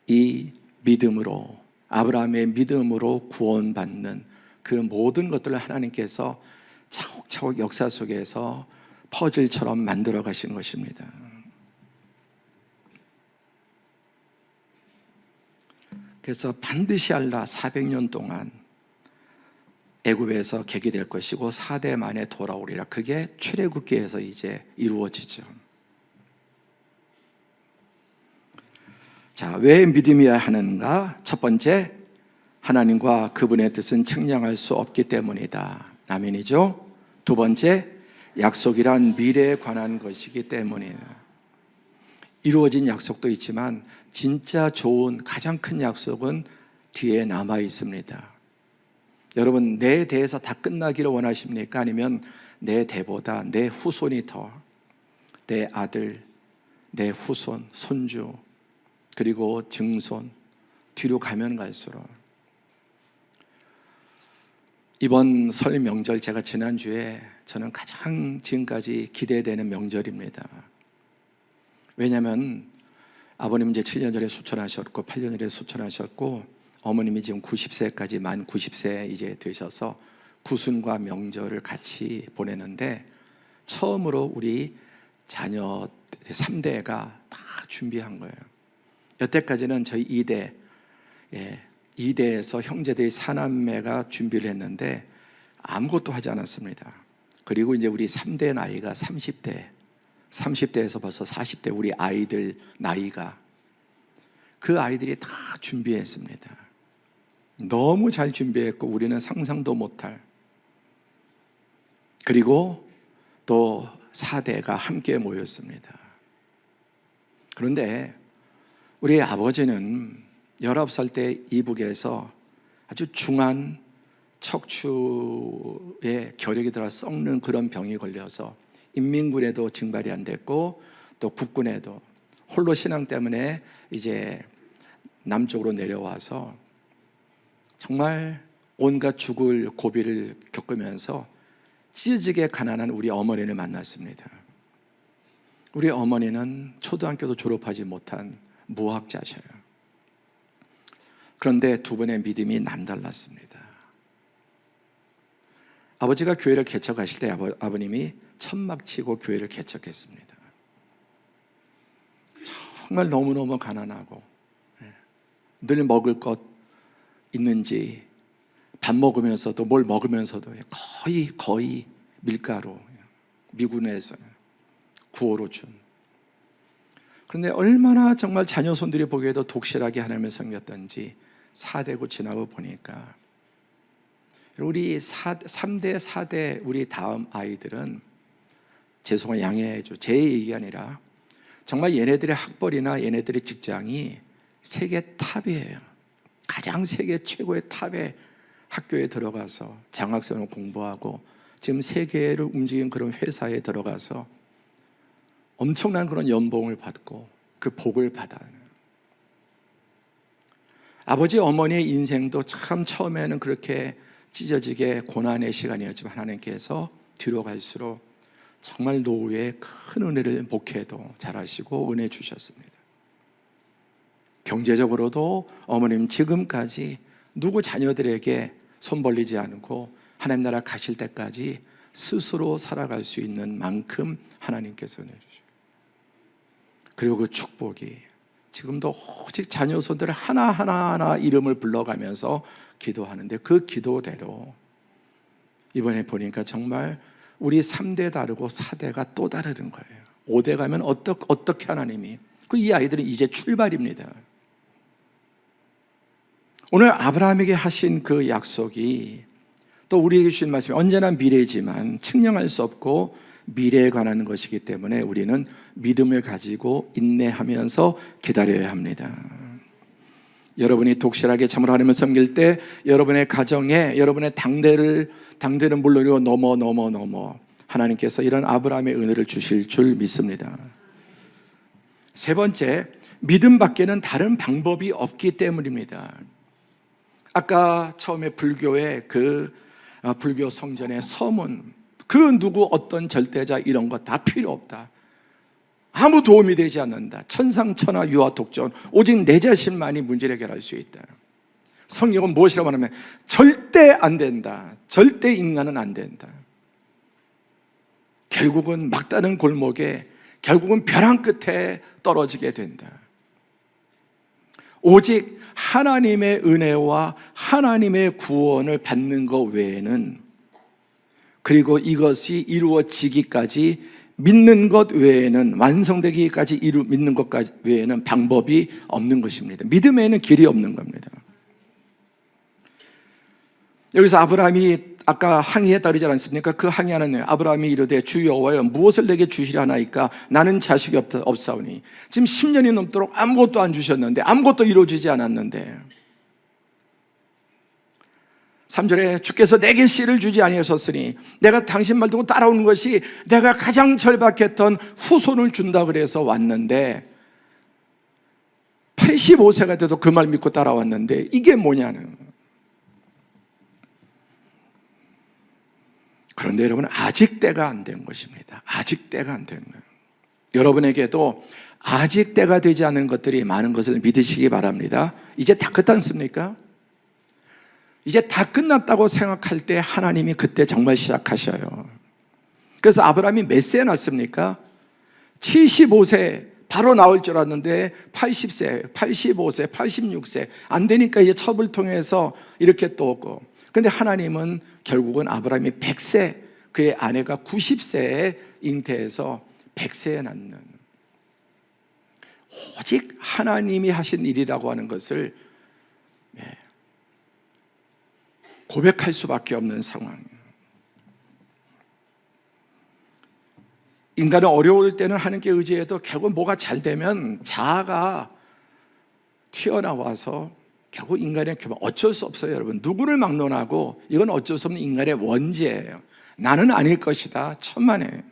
이 믿음으로 아브라함의 믿음으로 구원받는 그 모든 것들을 하나님께서 차곡차곡 역사 속에서 퍼즐처럼 만들어 가시는 것입니다. 그래서 반드시 알라 400년 동안 애굽에서 계기될 것이고 4대 만에 돌아오리라. 그게 출애굽기에서 이제 이루어지죠. 자, 왜 믿음이어야 하는가? 첫 번째, 하나님과 그분의 뜻은 측량할 수 없기 때문이다. 아멘이죠? 두 번째, 약속이란 미래에 관한 것이기 때문이다. 이루어진 약속도 있지만 진짜 좋은 가장 큰 약속은 뒤에 남아 있습니다. 여러분, 내 대에서 다 끝나기를 원하십니까? 아니면 내 대보다 내 후손이 더, 내 아들, 내 후손, 손주, 그리고 증손, 뒤로 가면 갈수록. 이번 설 명절, 제가 지난주에 저는 가장 지금까지 기대되는 명절입니다. 왜냐하면 아버님 이제 7년 전에 소천하셨고 8년 전에 소천하셨고 어머님이 지금 90세까지 만 90세 이제 되셔서 구순과 명절을 같이 보내는데 처음으로 우리 자녀 3대가 다 준비한 거예요. 여태까지는 저희 2대, 2대에서 형제들이 사남매가 준비를 했는데 아무것도 하지 않았습니다. 그리고 이제 우리 3대 나이가 30대에서 벌써 40대 우리 아이들 나이가 그 아이들이 다 준비했습니다. 너무 잘 준비했고 우리는 상상도 못할. 그리고 또 4대가 함께 모였습니다. 그런데 우리 아버지는 19살 때 이북에서 아주 중한 척추에 결핵이 들어 썩는 그런 병이 걸려서 인민군에도 징발이 안 됐고 또 국군에도 홀로 신앙 때문에 이제 남쪽으로 내려와서 정말 온갖 죽을 고비를 겪으면서 찢어지게 가난한 우리 어머니를 만났습니다. 우리 어머니는 초등학교도 졸업하지 못한 무학자셔요. 그런데 두 분의 믿음이 남달랐습니다. 아버지가 교회를 개척하실 때 아버님이 천막 치고 교회를 개척했습니다. 정말 너무너무 가난하고 늘 먹을 것 있는지 밥 먹으면서도 뭘 먹으면서도 거의 밀가루 미군에서 구호로 준. 그런데 얼마나 정말 자녀손들이 보기에도 독실하게 하나님을 섬겼던지 4대고 지나고 보니까 우리 3대, 4대 우리 다음 아이들은 죄송한 양해해줘. 제 얘기가 아니라 정말 얘네들의 학벌이나 얘네들의 직장이 세계 탑이에요. 가장 세계 최고의 탑의 학교에 들어가서 장학생을 공부하고 지금 세계를 움직이는 그런 회사에 들어가서 엄청난 그런 연봉을 받고 그 복을 받아요. 아버지 어머니의 인생도 참 처음에는 그렇게 찢어지게 고난의 시간이었지만 하나님께서 뒤로 갈수록 정말 노후에 큰 은혜를 목회도 잘하시고 은혜 주셨습니다. 경제적으로도 어머님 지금까지 누구 자녀들에게 손 벌리지 않고 하나님 나라 가실 때까지 스스로 살아갈 수 있는 만큼 하나님께서 은혜 주시고, 그리고 그 축복이 지금도 오직 자녀 손들 하나하나 이름을 불러가면서 기도하는데, 그 기도대로 이번에 보니까 정말 우리 3대 다르고 4대가 또 다르는 거예요. 5대 가면 어떻게 하나님이, 이 아이들은 이제 출발입니다. 오늘 아브라함에게 하신 그 약속이 또 우리에게 주신 말씀이 언제나 미래지만 측량할 수 없고 미래에 관한 것이기 때문에 우리는 믿음을 가지고 인내하면서 기다려야 합니다. 여러분이 독실하게 참으로 하나님을 섬길 때 여러분의 가정에, 여러분의 당대는 물론이고 넘어 하나님께서 이런 아브라함의 은혜를 주실 줄 믿습니다. 세 번째, 믿음 밖에는 다른 방법이 없기 때문입니다. 아까 처음에 불교의 불교 성전의 서문, 그 누구 어떤 절대자 이런 거 다 필요 없다, 아무 도움이 되지 않는다, 천상천하 유아 독존, 오직 내 자신만이 문제를 해결할 수 있다. 성경은 무엇이라고 하냐면 절대 안 된다, 절대 인간은 안 된다. 결국은 막다른 골목에, 결국은 벼랑 끝에 떨어지게 된다. 오직 하나님의 은혜와 하나님의 구원을 받는 것 외에는, 그리고 이것이 이루어지기까지 믿는 것 외에는, 완성되기까지 믿는 것 외에는 방법이 없는 것입니다. 믿음에는 길이 없는 겁니다. 여기서 아브라함이 아까 항의에 따르지 않습니까? 그 항의하는 아브라함이 이르되 주 여호와여 무엇을 내게 주시려 하나이까? 나는 자식이 없사오니. 지금 10년이 넘도록 아무것도 안 주셨는데, 아무것도 이루어지지 않았는데, 3절에 주께서 내게 씨를 주지 아니하셨으니 내가 당신 말 듣고 따라오는 것이 내가 가장 절박했던 후손을 준다 그래서 왔는데, 85세가 돼도 그 말 믿고 따라왔는데 이게 뭐냐는. 그런데 여러분, 아직 때가 안 된 것입니다. 아직 때가 안 된 거예요. 여러분에게도 아직 때가 되지 않은 것들이 많은 것을 믿으시기 바랍니다. 이제 다 끝났지 않습니까? 이제 다 끝났다고 생각할 때 하나님이 그때 정말 시작하셔요. 그래서 아브라함이 몇 세에 낳습니까? 75세 바로 나올 줄 알았는데 80세, 85세, 86세 안 되니까 이제 첩을 통해서 이렇게 또 오고, 근데 하나님은 결국은 아브라함이 100세, 그의 아내가 90세에 잉태해서 100세에 낳는, 오직 하나님이 하신 일이라고 하는 것을 고백할 수밖에 없는 상황. 인간은 어려울 때는 하나님께 의지해도 결국 뭐가 잘 되면 자아가 튀어나와서 결국 인간의 교만, 어쩔 수 없어요. 여러분, 누구를 막론하고 이건 어쩔 수 없는 인간의 원죄예요. 나는 아닐 것이다, 천만에.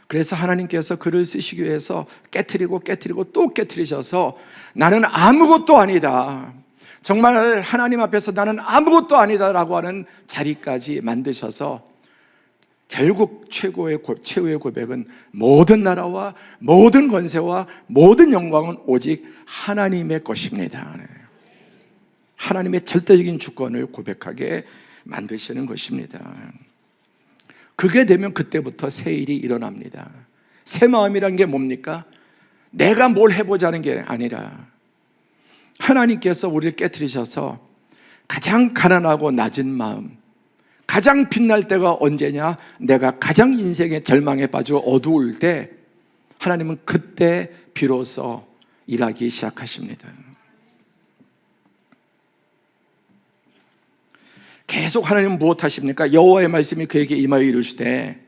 그래서 하나님께서 글을 쓰시기 위해서 깨트리고 또 깨트리셔서 나는 아무것도 아니다, 정말 하나님 앞에서 나는 아무것도 아니다라고 하는 자리까지 만드셔서 결국 최후의 고백은 모든 나라와 모든 권세와 모든 영광은 오직 하나님의 것입니다. 하나님의 절대적인 주권을 고백하게 만드시는 것입니다. 그게 되면 그때부터 새 일이 일어납니다. 새 마음이란 게 뭡니까? 내가 뭘 해보자는 게 아니라 하나님께서 우리를 깨트리셔서 가장 가난하고 낮은 마음, 가장 빛날 때가 언제냐? 내가 가장 인생의 절망에 빠지고 어두울 때 하나님은 그때 비로소 일하기 시작하십니다. 계속 하나님은 무엇 하십니까? 여호와의 말씀이 그에게 임하여 이르시되,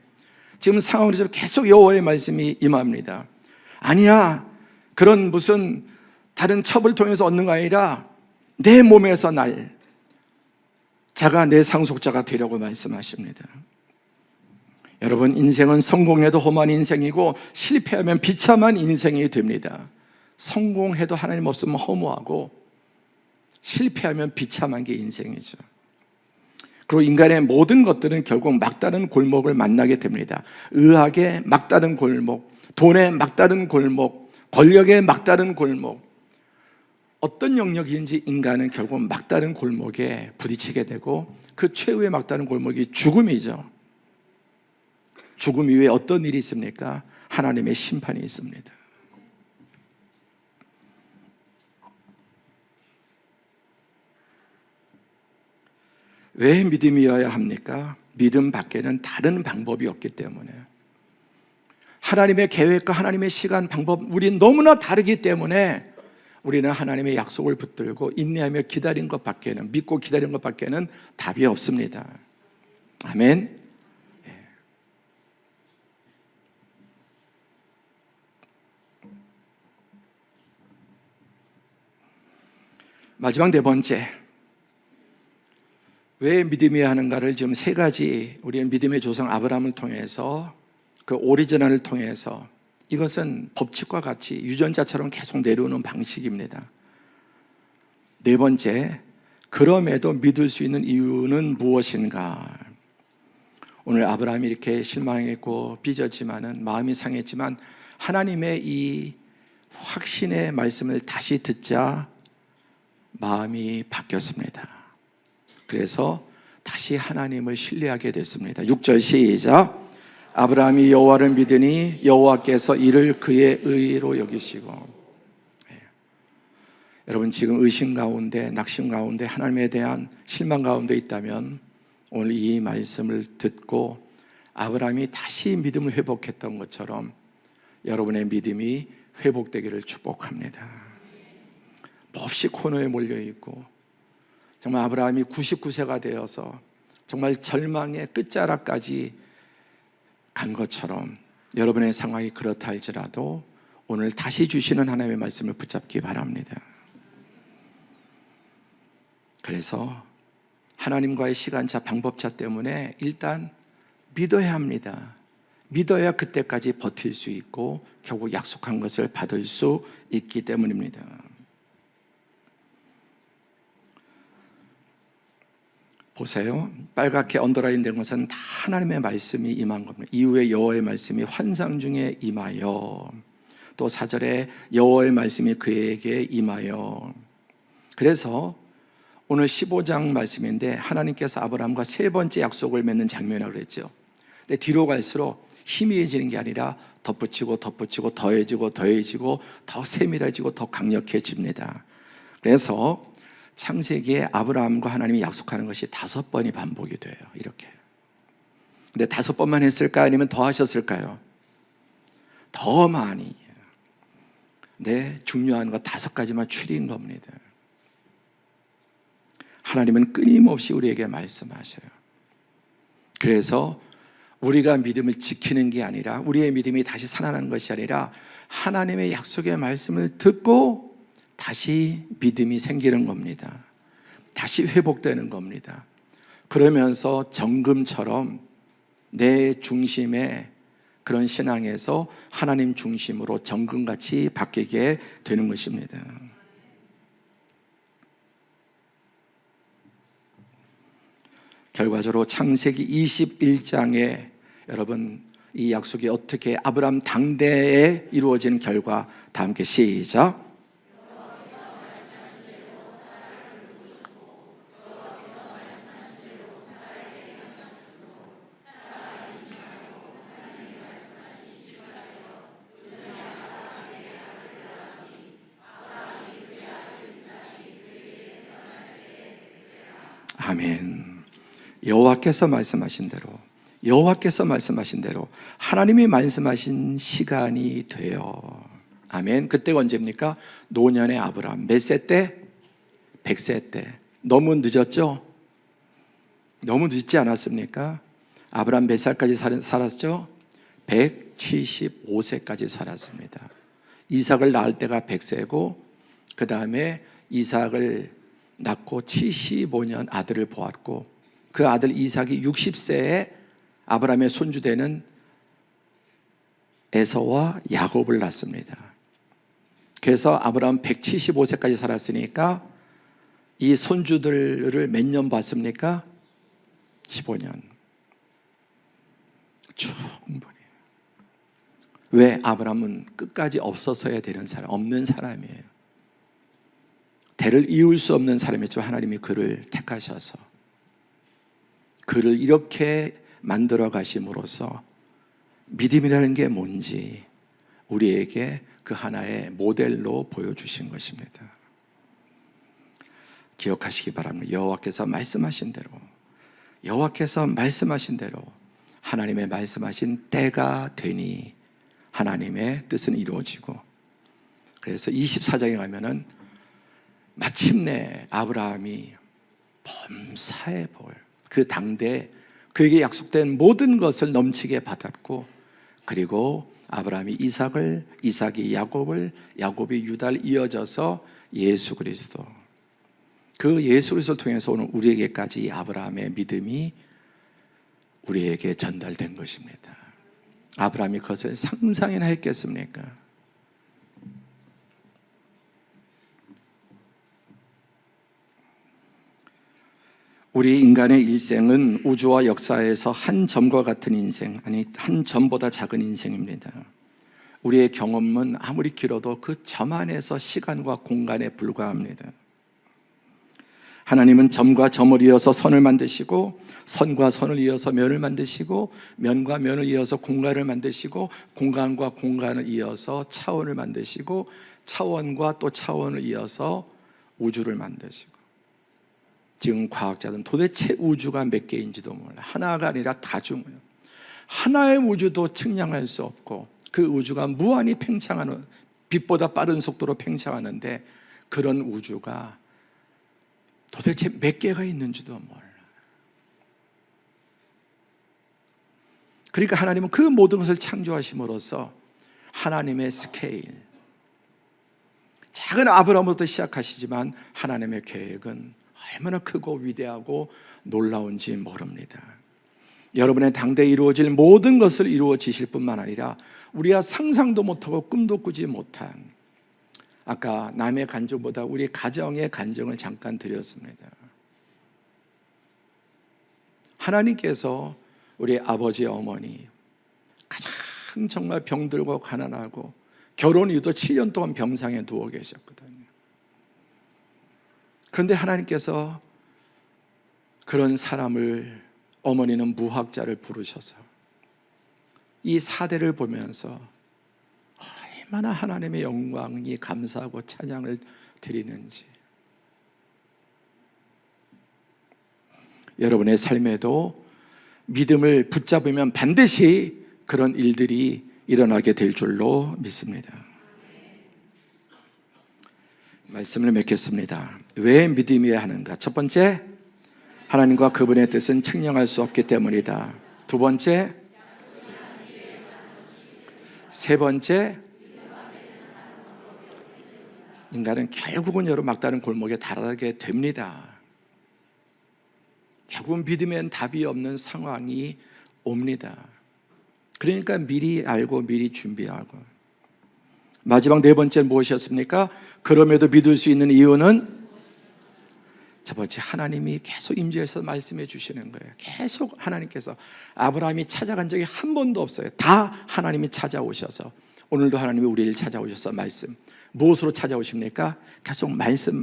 지금 상황에서 계속 여호와의 말씀이 임합니다. 아니야, 그런 무슨 다른 첩을 통해서 얻는 거 아니라 내 몸에서 날 자가 내 상속자가 되려고 말씀하십니다. 여러분, 인생은 성공해도 험한 인생이고 실패하면 비참한 인생이 됩니다. 성공해도 하나님 없으면 허무하고 실패하면 비참한 게 인생이죠. 그리고 인간의 모든 것들은 결국 막다른 골목을 만나게 됩니다. 의학의 막다른 골목, 돈의 막다른 골목, 권력의 막다른 골목, 어떤 영역인지 인간은 결국 막다른 골목에 부딪히게 되고 그 최후의 막다른 골목이 죽음이죠. 죽음 이후에 어떤 일이 있습니까? 하나님의 심판이 있습니다. 왜 믿음이어야 합니까? 믿음 밖에는 다른 방법이 없기 때문에. 하나님의 계획과 하나님의 시간, 방법, 우린 너무나 다르기 때문에 우리는 하나님의 약속을 붙들고 인내하며 기다린 것 밖에는, 믿고 기다린 것 밖에는 답이 없습니다. 아멘. 마지막 네 번째, 왜 믿음이어야 하는가를 지금 세 가지 우리의 믿음의 조상 아브라함을 통해서, 그 오리지널을 통해서, 이것은 법칙과 같이 유전자처럼 계속 내려오는 방식입니다. 네 번째, 그럼에도 믿을 수 있는 이유는 무엇인가? 오늘 아브라함이 이렇게 실망했고 삐졌지만은, 마음이 상했지만 하나님의 이 확신의 말씀을 다시 듣자 마음이 바뀌었습니다. 그래서 다시 하나님을 신뢰하게 됐습니다. 6절 시작. 아브라함이 여호와를 믿으니 여호와께서 이를 그의 의로 여기시고. 여러분, 지금 의심 가운데, 낙심 가운데, 하나님에 대한 실망 가운데 있다면 오늘 이 말씀을 듣고 아브라함이 다시 믿음을 회복했던 것처럼 여러분의 믿음이 회복되기를 축복합니다. 몹시 코너에 몰려있고 정말 아브라함이 99세가 되어서 정말 절망의 끝자락까지 간 것처럼 여러분의 상황이 그렇다 할지라도 오늘 다시 주시는 하나님의 말씀을 붙잡기 바랍니다. 그래서 하나님과의 시간차, 방법차 때문에 일단 믿어야 합니다. 믿어야 그때까지 버틸 수 있고 결국 약속한 것을 받을 수 있기 때문입니다. 보세요. 빨갛게 언더라인 된 것은 다 하나님의 말씀이 임한 겁니다. 이후에 여호와의 말씀이 환상 중에 임하여, 또 4절에 여호와의 말씀이 그에게 임하여. 그래서 오늘 15장 말씀인데 하나님께서 아브라함과 세 번째 약속을 맺는 장면이라고 그랬죠. 근데 뒤로 갈수록 희미해지는 게 아니라 덧붙이고 덧붙이고 더해지고 더해지고 더 세밀해지고 더 강력해집니다. 그래서 창세기에 아브라함과 하나님이 약속하는 것이 5번이 반복이 돼요. 이렇게. 근데 5번만 했을까요? 아니면 더 하셨을까요? 더 많이. 네, 중요한 거 5가지만 추린 겁니다. 하나님은 끊임없이 우리에게 말씀하셔요. 그래서 우리가 믿음을 지키는 게 아니라, 우리의 믿음이 다시 살아나는 것이 아니라 하나님의 약속의 말씀을 듣고 다시 믿음이 생기는 겁니다. 다시 회복되는 겁니다. 그러면서 정금처럼 내 중심의 그런 신앙에서 하나님 중심으로 정금같이 바뀌게 되는 것입니다. 결과적으로 창세기 21장에 여러분 이 약속이 어떻게 아브라함 당대에 이루어지는 결과 다 함께 시작. 아멘. 여호와께서 말씀하신 대로, 여호와께서 말씀하신 대로 하나님이 말씀하신 시간이 돼요. 아멘. 그때가 언제입니까? 노년의 아브라함. 몇 세 때? 100세 때. 너무 늦었죠? 너무 늦지 않았습니까? 아브라함 몇 살까지 살았죠? 175세까지 살았습니다. 이삭을 낳을 때가 100세고 그 다음에 이삭을 낳고 75년 아들을 보았고, 그 아들 이삭이 60세에 아브라함의 손주되는 에서와 야곱을 낳습니다. 그래서 아브라함 175세까지 살았으니까 이 손주들을 몇 년 봤습니까? 15년. 충분히. 왜? 아브라함은 끝까지 없어서야 되는 사람, 없는 사람이에요. 대를 이을 수 없는 사람이죠. 하나님이 그를 택하셔서 그를 이렇게 만들어 가심으로써 믿음이라는 게 뭔지 우리에게 그 하나의 모델로 보여주신 것입니다. 기억하시기 바랍니다. 여호와께서 말씀하신 대로 하나님의 말씀하신 때가 되니 하나님의 뜻은 이루어지고, 그래서 24장에 가면은 마침내 아브라함이 범사의 볼, 그 당대 그에게 약속된 모든 것을 넘치게 받았고, 그리고 아브라함이 이삭이 야곱을, 야곱이 유다를 이어져서 예수 그리스도, 그 예수 그리스도를 통해서 오늘 우리에게까지 이 아브라함의 믿음이 우리에게 전달된 것입니다. 아브라함이 그것을 상상이나 했겠습니까? 우리 인간의 일생은 우주와 역사에서 한 점과 같은 인생, 아니 한 점보다 작은 인생입니다. 우리의 경험은 아무리 길어도 그 점 안에서 시간과 공간에 불과합니다. 하나님은 점과 점을 이어서 선을 만드시고, 선과 선을 이어서 면을 만드시고, 면과 면을 이어서 공간을 만드시고, 공간과 공간을 이어서 차원을 만드시고, 차원과 또 차원을 이어서 우주를 만드시고, 지금 과학자들은 도대체 우주가 몇 개인지도 몰라. 하나가 아니라 다중이에요. 하나의 우주도 측량할 수 없고, 그 우주가 무한히 팽창하는, 빛보다 빠른 속도로 팽창하는데, 그런 우주가 도대체 몇 개가 있는지도 몰라. 그러니까 하나님은 그 모든 것을 창조하심으로써 하나님의 스케일, 작은 아브라함부터 시작하시지만 하나님의 계획은 얼마나 크고 위대하고 놀라운지 모릅니다. 여러분의 당대에 이루어질 모든 것을 이루어지실 뿐만 아니라 우리가 상상도 못하고 꿈도 꾸지 못한, 아까 남의 간증보다 우리 가정의 간증을 잠깐 드렸습니다. 하나님께서 우리 아버지 어머니 가장 정말 병들고 가난하고 결혼 이후도 7년 동안 병상에 누워 계셨거든요. 그런데 하나님께서 그런 사람을, 어머니는 무학자를 부르셔서 이 사대를 보면서 얼마나 하나님의 영광이 감사하고 찬양을 드리는지, 여러분의 삶에도 믿음을 붙잡으면 반드시 그런 일들이 일어나게 될 줄로 믿습니다. 말씀을 맺겠습니다. 왜 믿음이어야 하는가? 첫 번째, 하나님과 그분의 뜻은 측량할 수 없기 때문이다. 두 번째, 세 번째, 인간은 결국은 여러 막다른 골목에 달하게 됩니다. 결국은 믿음엔 답이 없는 상황이 옵니다. 그러니까 미리 알고 미리 준비하고. 마지막 네 번째 무엇이었습니까? 그럼에도 믿을 수 있는 이유는, 첫 번째, 하나님이 계속 임재해서 말씀해 주시는 거예요. 계속 하나님께서, 아브라함이 찾아간 적이 한 번도 없어요. 다 하나님이 찾아오셔서, 오늘도 하나님이 우리를 찾아오셔서 말씀. 무엇으로 찾아오십니까? 계속 말씀.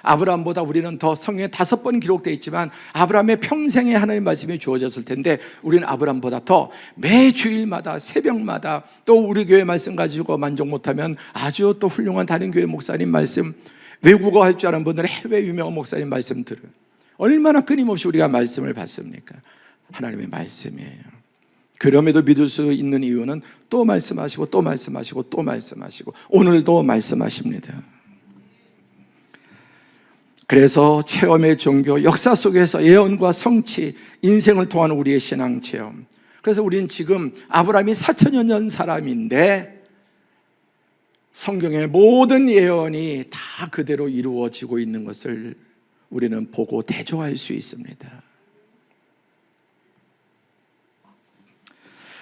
아브라함보다 우리는 더 성경에 5번 기록되어 있지만 아브라함의 평생에 하나님의 말씀이 주어졌을 텐데, 우리는 아브라함보다 더 매 주일마다 새벽마다 또 우리 교회 말씀 가지고 만족 못하면 아주 또 훌륭한 다른 교회 목사님 말씀, 외국어 할 줄 아는 분들은 해외 유명한 목사님 말씀 들어요. 얼마나 끊임없이 우리가 말씀을 받습니까? 하나님의 말씀이에요. 그럼에도 믿을 수 있는 이유는 또 말씀하시고 또 말씀하시고 또 말씀하시고 오늘도 말씀하십니다. 그래서 체험의 종교, 역사 속에서 예언과 성취, 인생을 통한 우리의 신앙 체험. 그래서 우리는 지금 아브라함이 4천여 년 사람인데 성경의 모든 예언이 다 그대로 이루어지고 있는 것을 우리는 보고 대조할 수 있습니다.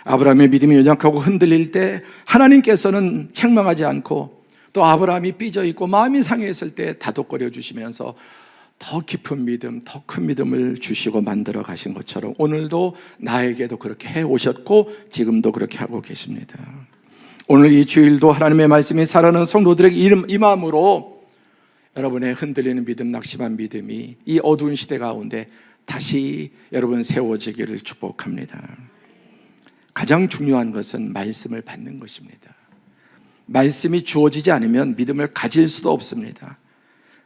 아브라함의 믿음이 연약하고 흔들릴 때 하나님께서는 책망하지 않고, 또 아브라함이 삐져있고 마음이 상해했을 때 다독거려 주시면서 더 깊은 믿음, 더 큰 믿음을 주시고 만들어 가신 것처럼 오늘도 나에게도 그렇게 해 오셨고 지금도 그렇게 하고 계십니다. 오늘 이 주일도 하나님의 말씀이 살아나는 성도들에게 임함으로 여러분의 흔들리는 믿음, 낙심한 믿음이 이 어두운 시대 가운데 다시 여러분 세워지기를 축복합니다. 가장 중요한 것은 말씀을 받는 것입니다. 말씀이 주어지지 않으면 믿음을 가질 수도 없습니다.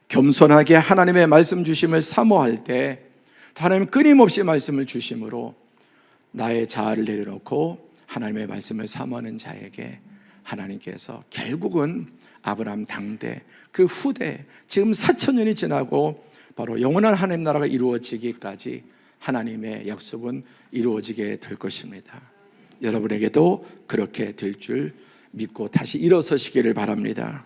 겸손하게 하나님의 말씀 주심을 사모할 때 하나님 끊임없이 말씀을 주심으로 나의 자아를 내려놓고 하나님의 말씀을 사모하는 자에게 하나님께서 결국은 아브라함 당대 그 후대 지금 4,000년이 지나고 바로 영원한 하나님 나라가 이루어지기까지 하나님의 약속은 이루어지게 될 것입니다. 여러분에게도 그렇게 될 줄 믿고 다시 일어서시기를 바랍니다.